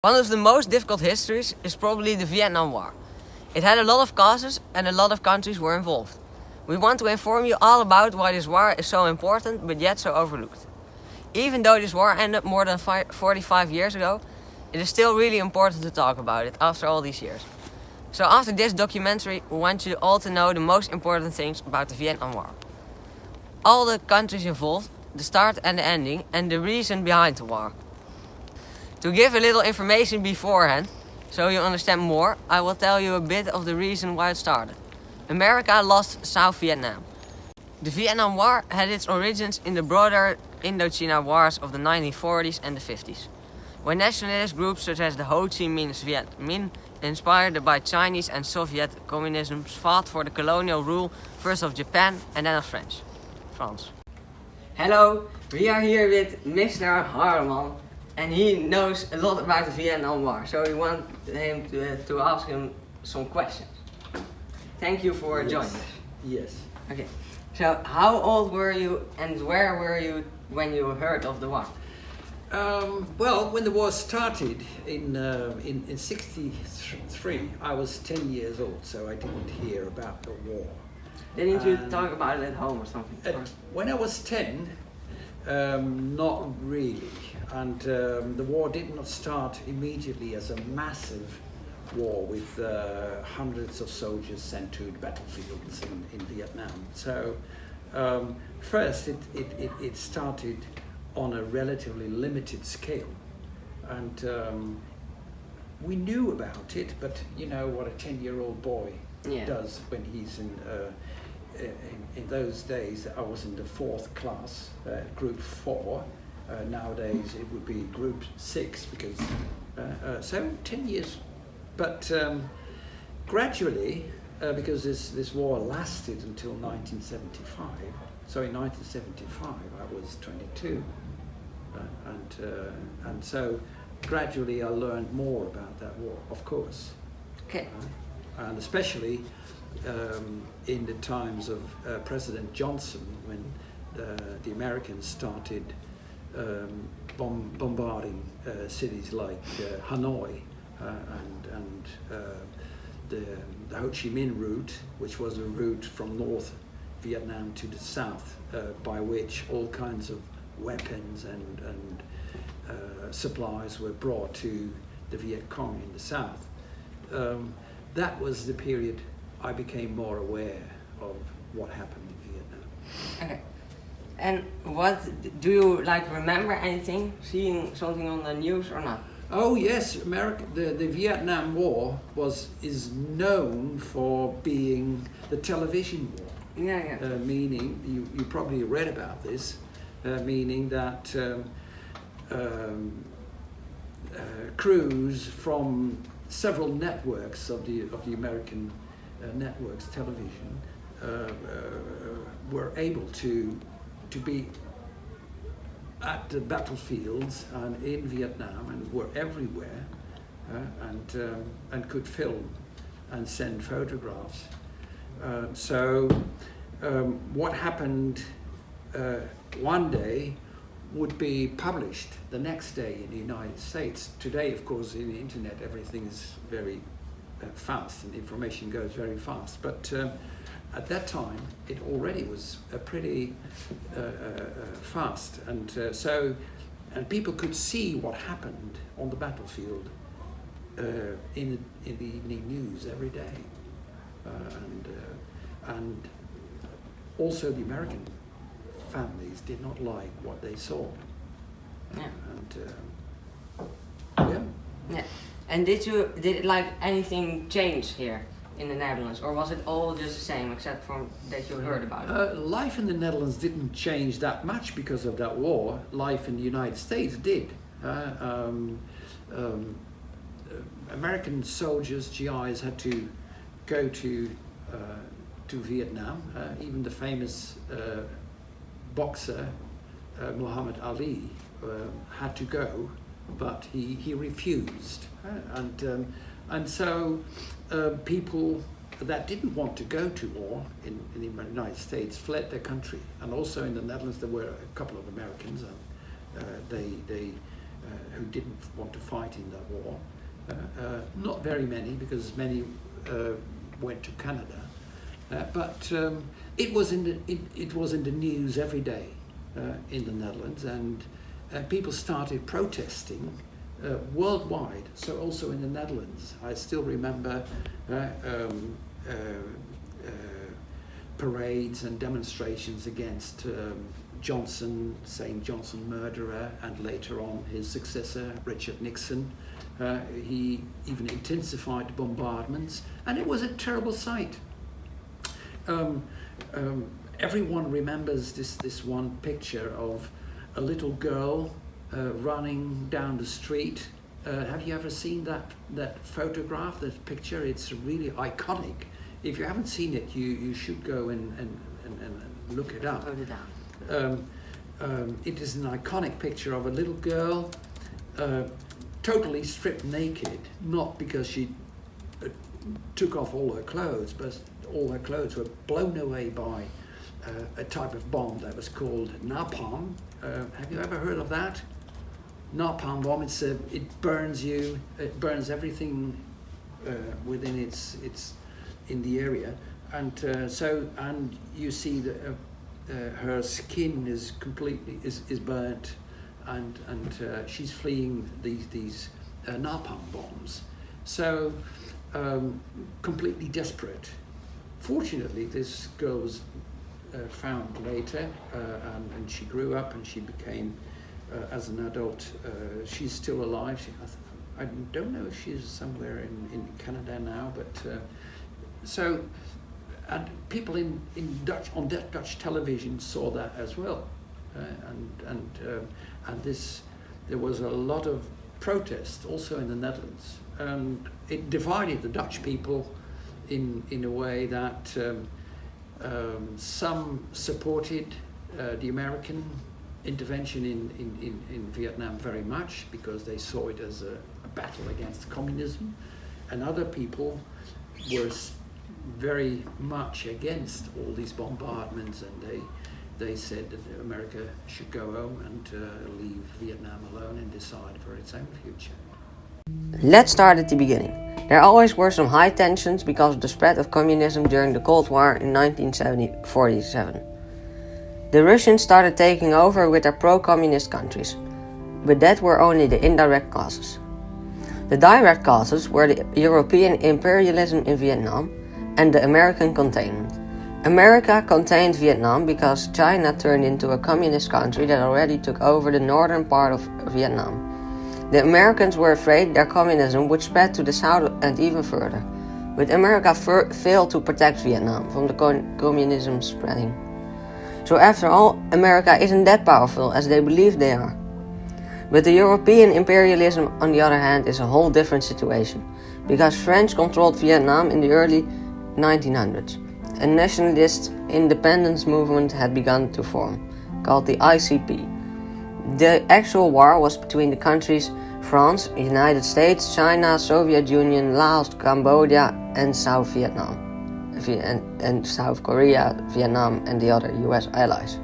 One of the most difficult histories is probably the Vietnam War. It had a lot of causes and a lot of countries were involved. We want to inform you all about why this war is so important but yet so overlooked. Even though this war ended more than 45 years ago, it is still really important to talk about it after all these years. So after this documentary, we want you all to know the most important things about the Vietnam War. All the countries involved, the start and the ending, and the reason behind the war. To give a little information beforehand, so you understand more, I will tell you a bit of the reason why it started. America lost South Vietnam. The Vietnam War had its origins in the broader Indochina wars of the 1940s and the 50s, when nationalist groups such as the Ho Chi Minh's Viet Minh, inspired by Chinese and Soviet communism, fought for the colonial rule first of Japan and then of France. Hello, we are here with Mr. Harman. And he knows a lot about the Vietnam War, so we want him to ask him some questions. Thank you for joining us. Yes. Okay. So, how old were you and where were you when you heard of the war? Well, when the war started in '63, I was 10 years old, so I didn't hear about the war. Didn't you talk about it at home or something? When I was 10, not really. And the war did not start immediately as a massive war with hundreds of soldiers sent to battlefields in Vietnam. So first it started on a relatively limited scale. And we knew about it, but you know what a 10-year-old boy does when he's in those days. I was in the 4th class, group 4. Nowadays it would be group 6 because so 10 years, but gradually because this war lasted until 1975. So in 1975 I was 22, and so gradually I learned more about that war, of course. Okay. And especially in the times of President Johnson, when the Americans started bombarding cities like Hanoi and the Ho Chi Minh route, which was a route from North Vietnam to the south, by which all kinds of weapons and supplies were brought to the Viet Cong in the south. That was the period I became more aware of what happened in Vietnam. Okay. And what do you remember anything, seeing something on the news or not? Oh yes, the Vietnam War is known for being the television war. Yeah. Meaning, you probably read about this, meaning that crews from several networks of the American networks television were able to be at the battlefields and in Vietnam and were everywhere, and could film and send photographs. So what happened one day would be published the next day in the United States. Today, of course, in the internet, everything is very fast and information goes very fast. But at that time, it already was pretty fast, and people could see what happened on the battlefield in the evening news every day, and also the American families did not like what they saw. Yeah. And Yeah. And did anything change here in the Netherlands, or was it all just the same except for that you heard about it? Life in the Netherlands didn't change that much because of that war. Life in the United States did. American soldiers, GIs, had to go to Vietnam. Even the famous boxer Muhammad Ali had to go, but he refused, and so people that didn't want to go to war in the United States fled their country. And also in the Netherlands there were a couple of Americans, and they who didn't want to fight in that war. Not very many, because many went to Canada. But it was in the news every day in the Netherlands, and people started protesting worldwide. So also in the Netherlands, I still remember parades and demonstrations against Johnson, saying Johnson murderer, and later on his successor, Richard Nixon. He even intensified the bombardments, and it was a terrible sight. Everyone remembers this one picture of a little girl running down the street. Have you ever seen that photograph, that picture? It's really iconic. If you haven't seen it, you should go and look it up. It is an iconic picture of a little girl totally stripped naked, not because she took off all her clothes, but all her clothes were blown away by a type of bomb that was called napalm. Have you ever heard of that? Napalm bomb. It burns you. It burns everything within its in the area, and you see that her skin is completely burnt, and she's fleeing these napalm bombs. So completely desperate. Fortunately, this girl was found later, and she grew up and she became, as an adult, she's still alive. I don't know if she's somewhere in Canada now, but so, and people in Dutch television saw that as well, and there was a lot of protest also in the Netherlands, and it divided the Dutch people in a way that some supported the American intervention in Vietnam very much, because they saw it as a battle against communism, and other people were very much against all these bombardments, and they said that America should go home and leave Vietnam alone and decide for its own future. Let's start at the beginning. There always were some high tensions because of the spread of communism during the Cold War in 1947. The Russians started taking over with their pro-communist countries, but that were only the indirect causes. The direct causes were the European imperialism in Vietnam and the American containment. America contained Vietnam because China turned into a communist country that already took over the northern part of Vietnam. The Americans were afraid their communism would spread to the south and even further, but America failed to protect Vietnam from the communism spreading. So after all, America isn't that powerful as they believe they are. But the European imperialism, on the other hand, is a whole different situation, because French controlled Vietnam in the early 1900s. A nationalist independence movement had begun to form, called the ICP. The actual war was between the countries France, United States, China, Soviet Union, Laos, Cambodia, and South Vietnam, and South Korea, Vietnam, and the other US allies.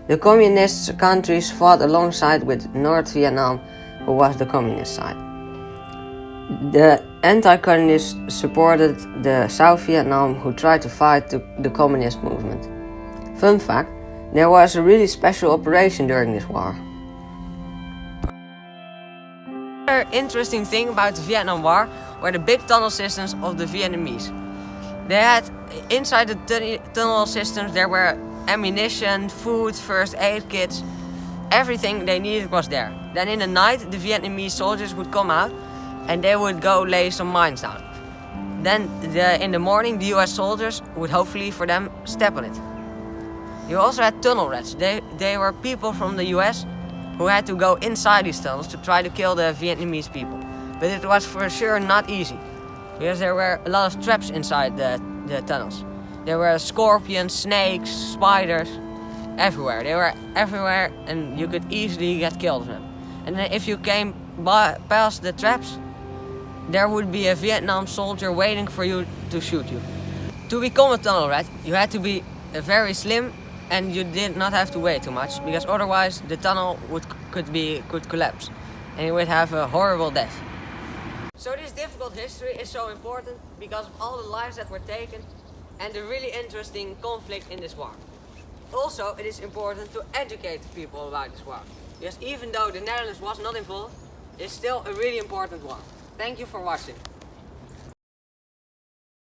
The communist countries fought alongside with North Vietnam, who was the communist side. The anti-communists supported the South Vietnam, who tried to fight the communist movement. Fun fact, there was a really special operation during this war. Another interesting thing about the Vietnam War were the big tunnel systems of the Vietnamese. They had, inside the tunnel systems, there were ammunition, food, first aid kits, everything they needed was there. Then in the night, the Vietnamese soldiers would come out and they would go lay some mines down. Then in the morning, the US soldiers would hopefully for them step on it. You also had tunnel rats. They were people from the US who had to go inside these tunnels to try to kill the Vietnamese people. But it was for sure not easy, because there were a lot of traps inside the tunnels. There were scorpions, snakes, spiders, everywhere. They were everywhere and you could easily get killed with them. And then if you came past the traps, there would be a Vietnam soldier waiting for you to shoot you. To become a tunnel rat, you had to be very slim and you did not have to weigh too much, because otherwise the tunnel would could collapse, and he would have a horrible death. So this difficult history is so important because of all the lives that were taken and the really interesting conflict in this war. Also, it is important to educate the people about this war, because even though the Netherlands was not involved, it's still a really important war. Thank you for watching.